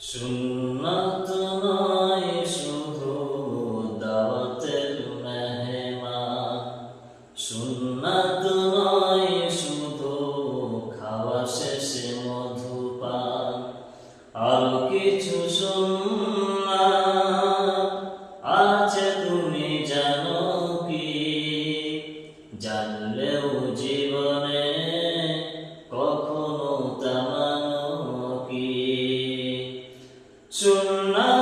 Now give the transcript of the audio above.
সুন্নাত নয় শুধু দাওয়াতের মেহমান, সুন্নাত নয় শুধু খাওয়া শেষে মধুপান, আরো কিছু সুন্নাত আছে তুমি জানো কি? জানলেও জীবনে কখনো তা মানো কি? সুন্নাত